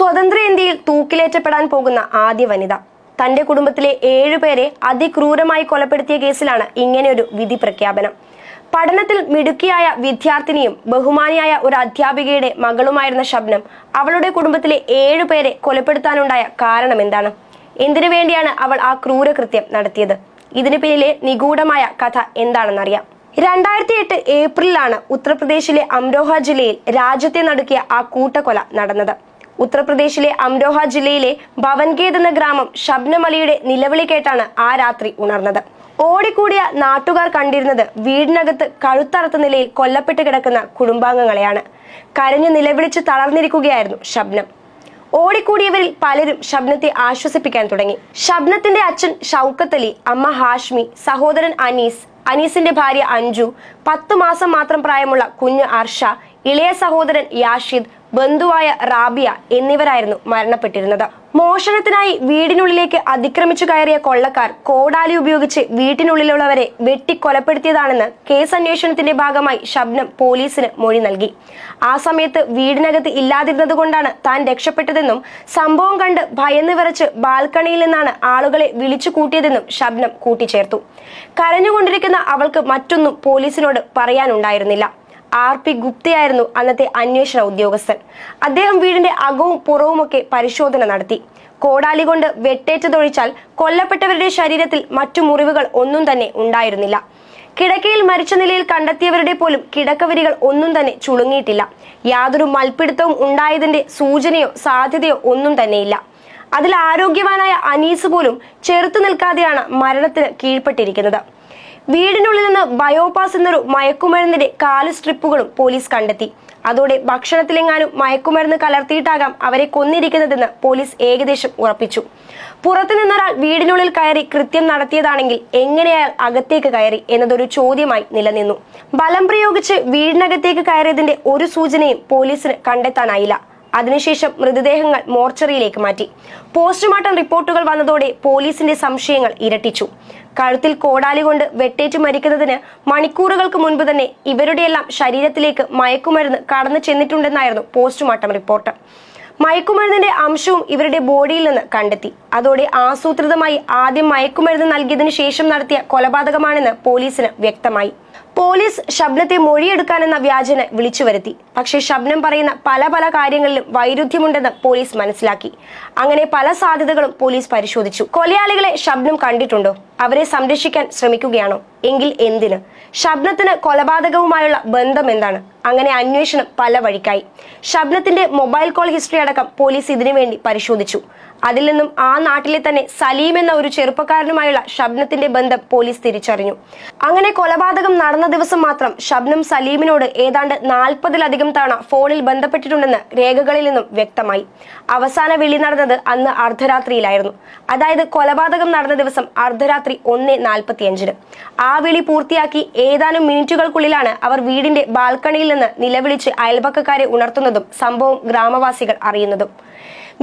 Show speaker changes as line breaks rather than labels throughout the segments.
സ്വതന്ത്ര ഇന്ത്യയിൽ തൂക്കിലേറ്റപ്പെടാൻ പോകുന്ന ആദ്യ വനിത. തന്റെ കുടുംബത്തിലെ 7 പേരെ അതിക്രൂരമായി കൊലപ്പെടുത്തിയ കേസിലാണ് ഇങ്ങനെയൊരു വിധി പ്രഖ്യാപനം. പഠനത്തിൽ മിടുക്കിയായ വിദ്യാർത്ഥിനിയും ബഹുമാനിയായ ഒരു അധ്യാപികയുടെ മകളുമായിരുന്ന ഷബ്നം അവളുടെ കുടുംബത്തിലെ 7 പേരെ കൊലപ്പെടുത്താനുണ്ടായ കാരണം എന്താണ്? എന്തിനു വേണ്ടിയാണ് അവൾ ആ ക്രൂരകൃത്യം നടത്തിയത്? ഇതിനു പിന്നിലെ നിഗൂഢമായ കഥ എന്താണെന്നറിയാം. 2008 ഏപ്രിലാണ് ഉത്തർപ്രദേശിലെ അംരോഹ ജില്ലയിൽ രാജ്യത്തെ നടുക്കിയ ആ കൂട്ടക്കൊല നടന്നത്. ഉത്തർപ്രദേശിലെ അംരോഹ ജില്ലയിലെ ഭവൻഗേദ് എന്ന ഗ്രാമം ഷബ്നം അലിയുടെ നിലവിളി കേട്ടാണ് ആ രാത്രി ഉണർന്നത്. ഓടിക്കൂടിയ നാട്ടുകാർ കണ്ടിരുന്നത് വീടിനകത്ത് കഴുത്തറുത്ത നിലയിൽ കൊല്ലപ്പെട്ട് കിടക്കുന്ന കുടുംബാംഗങ്ങളെയാണ്. കരഞ്ഞു നിലവിളിച്ച് തളർന്നിരിക്കുകയായിരുന്നു ഷബ്നം. ഓടിക്കൂടിയവരിൽ പലരും ഷബ്നത്തെ ആശ്വസിപ്പിക്കാൻ തുടങ്ങി. ഷബ്നത്തിന്റെ അച്ഛൻ ഷൗക്കത്ത് അലി, അമ്മ ഹാഷ്മി, സഹോദരൻ അനീസ്, അനീസിന്റെ ഭാര്യ അഞ്ജു, 10 മാസം മാത്രം പ്രായമുള്ള കുഞ്ഞ് അർഷ, ഇളയ സഹോദരൻ യാഷിദ്, ബന്ധുവായ റാബിയ എന്നിവരായിരുന്നു മരണപ്പെട്ടിരുന്നത്. മോഷണത്തിനായി വീടിനുള്ളിലേക്ക് അതിക്രമിച്ചു കയറിയ കൊള്ളക്കാർ കോടാലി ഉപയോഗിച്ച് വീട്ടിനുള്ളിലുള്ളവരെ വെട്ടിക്കൊലപ്പെടുത്തിയതാണെന്ന് കേസ് അന്വേഷണത്തിന്റെ ഭാഗമായി ഷബ്നം പോലീസിന് മൊഴി നൽകി. ആ സമയത്ത് വീടിനകത്ത് ഇല്ലാതിരുന്നത് കൊണ്ടാണ് താൻ രക്ഷപ്പെട്ടതെന്നും സംഭവം കണ്ട് ഭയന്ന് വിറച്ച് ബാൽക്കണിയിൽ നിന്നാണ് ആളുകളെ വിളിച്ചു കൂട്ടിയതെന്നും ഷബ്നം കൂട്ടിച്ചേർത്തു. കരഞ്ഞുകൊണ്ടിരിക്കുന്ന അവൾക്ക് മറ്റൊന്നും പോലീസിനോട് പറയാനുണ്ടായിരുന്നില്ല. RP ഗുപ്തയായിരുന്നു അന്നത്തെ അന്വേഷണ ഉദ്യോഗസ്ഥൻ. അദ്ദേഹം വീടിന്റെ അകവും പുറവുമൊക്കെ പരിശോധന നടത്തി. കോടാലി കൊണ്ട് വെട്ടേറ്റതൊഴിച്ചാൽ കൊല്ലപ്പെട്ടവരുടെ ശരീരത്തിൽ മറ്റു മുറിവുകൾ ഒന്നും തന്നെ ഉണ്ടായിരുന്നില്ല. കിടക്കയിൽ മരിച്ച നിലയിൽ കണ്ടെത്തിയവരുടെ പോലും കിടക്കവരികൾ ഒന്നും തന്നെ ചുളുങ്ങിയിട്ടില്ല. യാതൊരു മൽപ്പിടുത്തവും ഉണ്ടായതിന്റെ സൂചനയോ സാധ്യതയോ ഒന്നും തന്നെയില്ല. അതിൽ ആരോഗ്യവാനായ അനീസ് പോലും ചെറുത്തു നിൽക്കാതെയാണ് മരണത്തിന് കീഴ്പ്പെട്ടിരിക്കുന്നത്. വീടിനുള്ളിൽ നിന്ന് ബയോപാസ് എന്നൊരു മയക്കുമരുന്നിന്റെ 4 സ്ട്രിപ്പുകളും പോലീസ് കണ്ടെത്തി. അതോടെ ഭക്ഷണത്തിലെങ്ങാനും മയക്കുമരുന്ന് കലർത്തിയിട്ടാകാം അവരെ കൊന്നിരിക്കുന്നതെന്ന് പോലീസ് ഏകദേശം ഉറപ്പിച്ചു. പുറത്തു നിന്നൊരാൾ വീടിനുള്ളിൽ കയറി കൃത്യം നടത്തിയതാണെങ്കിൽ എങ്ങനെ അയാൾ അകത്തേക്ക് കയറി എന്നതൊരു ചോദ്യമായി നിലനിന്നു. ബലം പ്രയോഗിച്ച് വീടിനകത്തേക്ക് കയറിയതിന്റെ ഒരു സൂചനയും പോലീസിന് കണ്ടെത്താനായില്ല. അതിനുശേഷം മൃതദേഹങ്ങൾ മോർച്ചറിയിലേക്ക് മാറ്റി. പോസ്റ്റ്മോർട്ടം റിപ്പോർട്ടുകൾ വന്നതോടെ പോലീസിന്റെ സംശയങ്ങൾ ഇരട്ടിച്ചു. കഴുത്തിൽ കോടാലി കൊണ്ട് വെട്ടേറ്റ് മരിക്കുന്നതിന് മണിക്കൂറുകൾക്ക് മുൻപ് തന്നെ ഇവരുടെയെല്ലാം ശരീരത്തിലേക്ക് മയക്കുമരുന്ന് കടന്നു ചെന്നിട്ടുണ്ടെന്നായിരുന്നു പോസ്റ്റ്മോർട്ടം റിപ്പോർട്ട്. മയക്കുമരുന്നിന്റെ അംശവും ഇവരുടെ ബോഡിയിൽ നിന്ന് കണ്ടെത്തി. അതോടെ ആസൂത്രിതമായി ആദ്യം മയക്കുമരുന്ന് നൽകിയതിനു ശേഷം നടത്തിയ കൊലപാതകമാണെന്ന് പോലീസിന് വ്യക്തമായി. പോലീസ് ഷബ്നത്തെ മൊഴിയെടുക്കാനെന്ന വ്യാജന വിളിച്ചു വരുത്തി. പക്ഷേ ഷബ്നം പറയുന്ന പല കാര്യങ്ങളിലും വൈരുദ്ധ്യമുണ്ടെന്ന് പോലീസ് മനസ്സിലാക്കി. അങ്ങനെ പല സാധ്യതകളും പോലീസ് പരിശോധിച്ചു. കൊലയാളികളെ ഷബ്നം കണ്ടിട്ടുണ്ടോ? അവരെ സംരക്ഷിക്കാൻ ശ്രമിക്കുകയാണോ? എങ്കിൽ എന്തിന്? ഷബ്നത്തിന് കൊലപാതകവുമായുള്ള ബന്ധം എന്താണ്? അങ്ങനെ അന്വേഷണം പല വഴിക്കായി. ഷബ്നത്തിന്റെ മൊബൈൽ കോൾ ഹിസ്റ്ററി അടക്കം പോലീസ് ഇതിനുവേണ്ടി പരിശോധിച്ചു. അതിൽ നിന്നും ആ നാട്ടിലെ തന്നെ സലീം എന്ന ഒരു ചെറുപ്പക്കാരനുമായുള്ള ഷബ്നത്തിന്റെ ബന്ധം പോലീസ് തിരിച്ചറിഞ്ഞു. അങ്ങനെ കൊലപാതകം നടന്ന ദിവസം മാത്രം ഷബ്നം സലീമിനോട് ഏതാണ്ട് 40-ലധികം തവണ ഫോണിൽ ബന്ധപ്പെട്ടിട്ടുണ്ടെന്ന് രേഖകളിൽ നിന്നും വ്യക്തമായി. അവസാന വിളി നടന്നത് അന്ന് അർദ്ധരാത്രിയിലായിരുന്നു. അതായത് കൊലപാതകം നടന്ന ദിവസം അർദ്ധരാത്രി 1:45. ആ വിളി പൂർത്തിയാക്കി ഏതാനും മിനിറ്റുകൾക്കുള്ളിലാണ് അവർ വീടിന്റെ ബാൽക്കണിയിൽ നിന്ന് നിലവിളിച്ച് അയൽപക്കക്കാരെ ഉണർത്തുന്നതും സംഭവം ഗ്രാമവാസികൾ അറിയുന്നതും.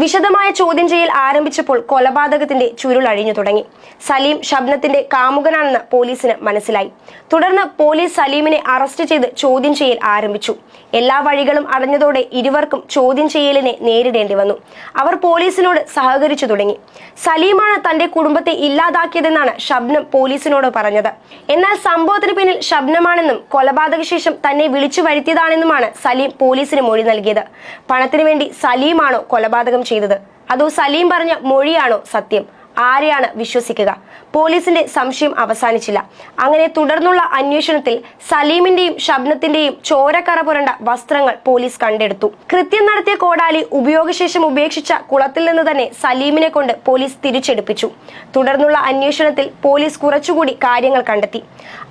വിശദമായ ചോദ്യം ചെയ്യൽ ആരംഭിച്ചപ്പോൾ കൊലപാതകത്തിന്റെ ചുരുൾ അഴിഞ്ഞു തുടങ്ങി. സലീം ഷബ്നത്തിന്റെ കാമുകനാണെന്ന് പോലീസിന് മനസ്സിലായി. തുടർന്ന് പോലീസ് സലീമിനെ അറസ്റ്റ് ചെയ്ത് ചോദ്യം ചെയ്യൽ ആരംഭിച്ചു. എല്ലാ വഴികളും അടഞ്ഞതോടെ ഇരുവർക്കും ചോദ്യം ചെയ്യലിനെ നേരിടേണ്ടി വന്നു. അവർ പോലീസിനോട് സഹകരിച്ചു തുടങ്ങി. സലീമാണ് തന്റെ കുടുംബത്തെ ഇല്ലാതാക്കിയതെന്നാണ് ഷബ്നം പോലീസിനോട് പറഞ്ഞത്. എന്നാൽ സംഭവത്തിന് പിന്നിൽ ഷബ്നമാണെന്നും കൊലപാതക ശേഷം തന്നെ വിളിച്ചു വരുത്തിയതാണെന്നുമാണ് സലീം പോലീസിന് മൊഴി നൽകിയത്. പണത്തിനു വേണ്ടി സലീമാണോ കൊലപാതകം ചെയ്തത്? അതോ സലീം പറഞ്ഞ മൊഴിയാണോ സത്യം? ആരെയാണ് വിശ്വസിക്കുക? പോലീസിന്റെ സംശയം അവസാനിച്ചില്ല. അങ്ങനെ തുടർന്നുള്ള അന്വേഷണത്തിൽ സലീമിന്റെയും ഷബ്നത്തിന്റെയും ചോരക്കറ പുരണ്ട വസ്ത്രങ്ങൾ പോലീസ് കണ്ടെടുത്തു. കൃത്യം നടത്തിയ കോടാലി ഉപയോഗശേഷം ഉപേക്ഷിച്ച കുളത്തിൽ നിന്ന് തന്നെ സലീമിനെ കൊണ്ട് പോലീസ് തിരിച്ചെടുപ്പിച്ചു. തുടർന്നുള്ള അന്വേഷണത്തിൽ പോലീസ് കുറച്ചുകൂടി കാര്യങ്ങൾ കണ്ടെത്തി.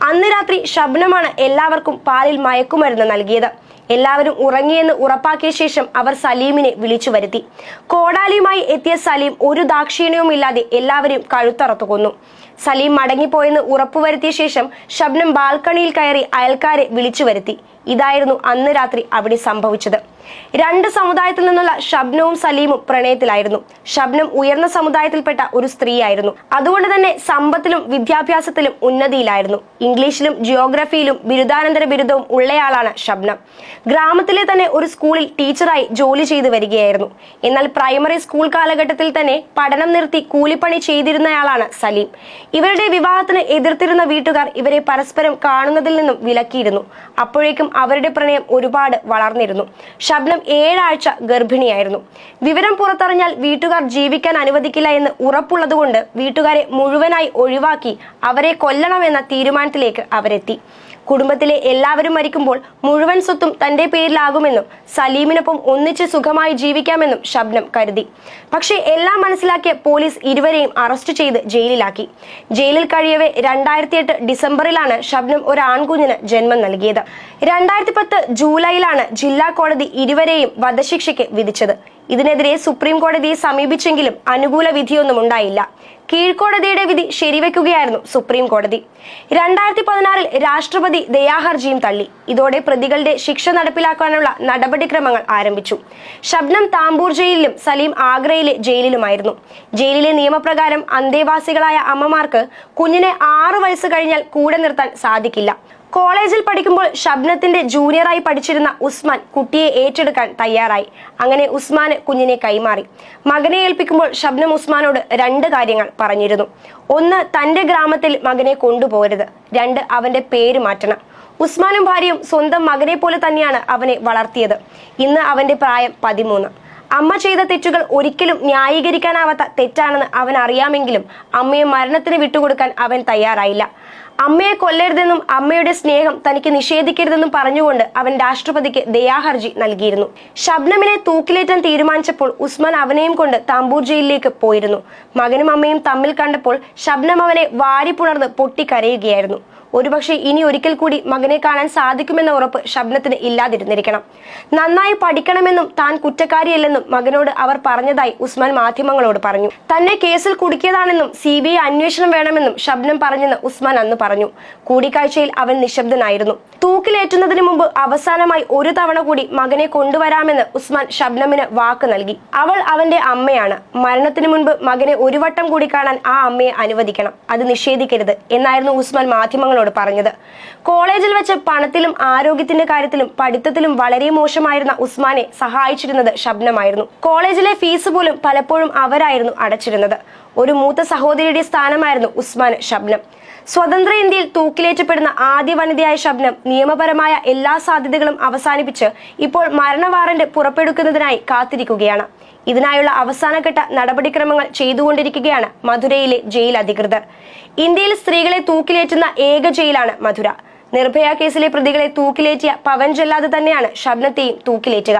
അന്ന് രാത്രി ഷബ്നമാണ് എല്ലാവർക്കും പാലിൽ മയക്കുമരുന്ന് നൽകിയത്. എല്ലാവരും ഉറങ്ങിയെന്ന് ഉറപ്പാക്കിയ ശേഷം അവർ സലീമിനെ വിളിച്ചു വരുത്തി. കോടാലിയുമായി എത്തിയ സലീം ഒരു ദാക്ഷിണ്യവുമില്ലാതെ എല്ലാവരെയും കഴുത്തറത്തു കൊന്നു. സലീം മടങ്ങിപ്പോയെന്ന് ഉറപ്പുവരുത്തിയ ശേഷം ഷബ്നം ബാൽക്കണിയിൽ കയറി അയൽക്കാരെ വിളിച്ചു വരുത്തി. ഇതായിരുന്നു അന്ന് രാത്രി അവിടെ സംഭവിച്ചത്. രണ്ട് സമുദായത്തിൽ നിന്നുള്ള ഷബ്നവും സലീമും പ്രണയത്തിലായിരുന്നു. ഷബ്നം ഉയർന്ന സമുദായത്തിൽപ്പെട്ട ഒരു സ്ത്രീയായിരുന്നു. അതുകൊണ്ട് തന്നെ സമ്പത്തിലും വിദ്യാഭ്യാസത്തിലും ഉന്നതിയിലായിരുന്നു. ഇംഗ്ലീഷിലും ജിയോഗ്രഫിയിലും ബിരുദാനന്തര ബിരുദവും ഉള്ളയാളാണ് ഷബ്നം. ഗ്രാമത്തിലെ തന്നെ ഒരു സ്കൂളിൽ ടീച്ചറായി ജോലി ചെയ്തു വരികയായിരുന്നു. എന്നാൽ പ്രൈമറി സ്കൂൾ കാലഘട്ടത്തിൽ തന്നെ പഠനം നിർത്തി കൂലിപ്പണി ചെയ്തിരുന്നയാളാണ് സലീം. ഇവരുടെ വിവാഹത്തിന് എതിർത്തിരുന്ന വീട്ടുകാർ ഇവരെ പരസ്പരം കാണുന്നതിൽ നിന്നും വിലക്കിയിരുന്നു. അപ്പോഴേക്കും അവരുടെ പ്രണയം ഒരുപാട് വളർന്നിരുന്നു. ഷബ്നം 7 ആഴ്ച ഗർഭിണിയായിരുന്നു. വിവരം പുറത്തറിഞ്ഞാൽ വീട്ടുകാർ ജീവിക്കാൻ അനുവദിക്കില്ല എന്ന് ഉറപ്പുള്ളതുകൊണ്ട് വീട്ടുകാരെ മുഴുവനായി ഒഴിവാക്കി അവരെ കൊല്ലണമെന്ന തീരുമാനത്തിലേക്ക് അവരെത്തി. കുടുംബത്തിലെ എല്ലാവരും മരിക്കുമ്പോൾ മുഴുവൻ സ്വത്തും തന്റെ പേരിലാകുമെന്നും സലീമിനൊപ്പം ഒന്നിച്ച് സുഖമായി ജീവിക്കാമെന്നും ഷബ്നം കരുതി. പക്ഷേ എല്ലാം മനസ്സിലാക്കിയ പോലീസ് ഇരുവരെയും അറസ്റ്റ് ചെയ്ത് ജയിലിലാക്കി. ജയിലിൽ കഴിയവേ 2008 ഡിസംബറിലാണ് ഷബ്നം ഒരു ആൺകുഞ്ഞിന് ജന്മം നൽകിയത്. 2010 ജൂലൈയിലാണ് ജില്ലാ കോടതി ഇരുവരെയും വധശിക്ഷയ്ക്ക് വിധിച്ചത്. ഇതിനെതിരെ സുപ്രീം കോടതിയെ സമീപിച്ചെങ്കിലും അനുകൂല വിധിയൊന്നും ഉണ്ടായില്ല. കീഴ്ക്കോടതിയുടെ വിധി ശരിവെക്കുകയായിരുന്നു സുപ്രീം കോടതി. 2016 രാഷ്ട്രപതി ദയാഹർജിയും തള്ളി. ഇതോടെ പ്രതികളുടെ ശിക്ഷ നടപ്പിലാക്കാനുള്ള നടപടിക്രമങ്ങൾ ആരംഭിച്ചു. ഷബ്നം താംബൂർ ജയിലിലും സലീം ആഗ്രയിലെ ജയിലിലുമായിരുന്നു. ജയിലിലെ നിയമപ്രകാരം അന്തേവാസികളായ അമ്മമാർക്ക് കുഞ്ഞിനെ 6 വയസ്സ് കഴിഞ്ഞാൽ കൂടെ നിർത്താൻ സാധിക്കില്ല. കോളേജിൽ പഠിക്കുമ്പോൾ ഷബ്നത്തിന്റെ ജൂനിയറായി പഠിച്ചിരുന്ന ഉസ്മാൻ കുട്ടിയെ ഏറ്റെടുക്കാൻ തയ്യാറായി. അങ്ങനെ ഉസ്മാന് കുഞ്ഞിനെ കൈമാറി. മകനെ ഏൽപ്പിക്കുമ്പോൾ ഷബ്നം ഉസ്മാനോട് 2 കാര്യങ്ങൾ പറഞ്ഞിരുന്നു. 1, തന്റെ ഗ്രാമത്തിൽ മകനെ കൊണ്ടുപോകരുത്. 2, അവന്റെ പേര് മാറ്റണം. ഉസ്മാനും ഭാര്യയും സ്വന്തം മകനെ പോലെ തന്നെയാണ് അവനെ വളർത്തിയത്. ഇന്ന് അവന്റെ പ്രായം 13. അമ്മ ചെയ്ത തെറ്റുകൾ ഒരിക്കലും ന്യായീകരിക്കാനാവാത്ത തെറ്റാണെന്ന് അവൻ അറിയാമെങ്കിലും അമ്മയെ മരണത്തിന് വിട്ടുകൊടുക്കാൻ അവൻ തയ്യാറായില്ല. അമ്മയെ കൊല്ലരുതെന്നും അമ്മയുടെ സ്നേഹം തനിക്ക് നിഷേധിക്കരുതെന്നും പറഞ്ഞുകൊണ്ട് അവൻ രാഷ്ട്രപതിക്ക് ദയാഹർജി നൽകിയിരുന്നു. ഷബ്നമിനെ തൂക്കിലേറ്റാൻ തീരുമാനിച്ചപ്പോൾ ഉസ്മാൻ അവനെയും കൊണ്ട് താംബൂർ ജയിലിലേക്ക് പോയിരുന്നു. മകനും അമ്മയും തമ്മിൽ കണ്ടപ്പോൾ ഷബ്നം അവനെ വാരിപ്പുണർന്ന് പൊട്ടിക്കരയുകയായിരുന്നു. ഒരുപക്ഷെ ഇനി ഒരിക്കൽ കൂടി മകനെ കാണാൻ സാധിക്കുമെന്ന ഉറപ്പ് ഷബ്നത്തിന് ഇല്ലാതിരുന്നിരിക്കണം. നന്നായി പഠിക്കണമെന്നും താൻ കുറ്റക്കാരിയല്ലെന്നും മകനോട് അവർ പറഞ്ഞതായി ഉസ്മാൻ മാധ്യമങ്ങളോട് പറഞ്ഞു. തന്നെ കേസിൽ കുടുക്കിയതാണെന്നും CBI അന്വേഷണം വേണമെന്നും ഷബ്നം പറഞ്ഞെന്ന് ഉസ്മാൻ അന്ന് പറഞ്ഞു. കൂടിക്കാഴ്ചയിൽ അവൻ നിശബ്ദനായിരുന്നു. തൂക്കിലേറ്റുന്നതിന് മുമ്പ് അവസാനമായി ഒരു തവണ കൂടി മകനെ കൊണ്ടുവരാമെന്ന് ഉസ്മാൻ ഷബ്നമിന് വാക്ക് നൽകി. അവൾ അവന്റെ അമ്മയാണ്. മരണത്തിന് മുൻപ് മകനെ ഒരു വട്ടം കൂടി കാണാൻ ആ അമ്മയെ അനുവദിക്കണം. അത് നിഷേധിക്കരുത് എന്നായിരുന്നു ഉസ്മാൻ മാധ്യമങ്ങളോട് പറഞ്ഞത്. കോളേജിൽ വെച്ച് പണത്തിലും ആരോഗ്യത്തിന്റെ കാര്യത്തിലും പഠിത്തത്തിലും വളരെ മോശമായിരുന്ന ഉസ്മാനെ സഹായിച്ചിരുന്നത് ഷബ്നമായിരുന്നു. കോളേജിലെ ഫീസ് പോലും പലപ്പോഴും അവരായിരുന്നു അടച്ചിരുന്നത്. ഒരു മൂത്ത സഹോദരിയുടെ സ്ഥാനമായിരുന്നു ഉസ്മാന് ഷബ്നം. സ്വതന്ത്ര ഇന്ത്യയിൽ തൂക്കിലേറ്റപ്പെടുന്ന ആദ്യ വനിതയായ ഷബ്നം നിയമപരമായ എല്ലാ സാധ്യതകളും അവസാനിപ്പിച്ച് ഇപ്പോൾ മരണ വാറന്റ് പുറപ്പെടുവിക്കുന്നതിനായി കാത്തിരിക്കുകയാണ്. ഇതിനായുള്ള അവസാനഘട്ട നടപടിക്രമങ്ങൾ ചെയ്തുകൊണ്ടിരിക്കുകയാണ് മധുരയിലെ ജയിൽ അധികൃതർ. ഇന്ത്യയിൽ സ്ത്രീകളെ തൂക്കിലേറ്റുന്ന ഏക ജയിലാണ് മധുര. നിർഭയ കേസിലെ പ്രതികളെ തൂക്കിലേറ്റിയ പവൻ ജല്ലാദ് തന്നെയാണ് ഷബ്നത്തെയും തൂക്കിലേറ്റുക.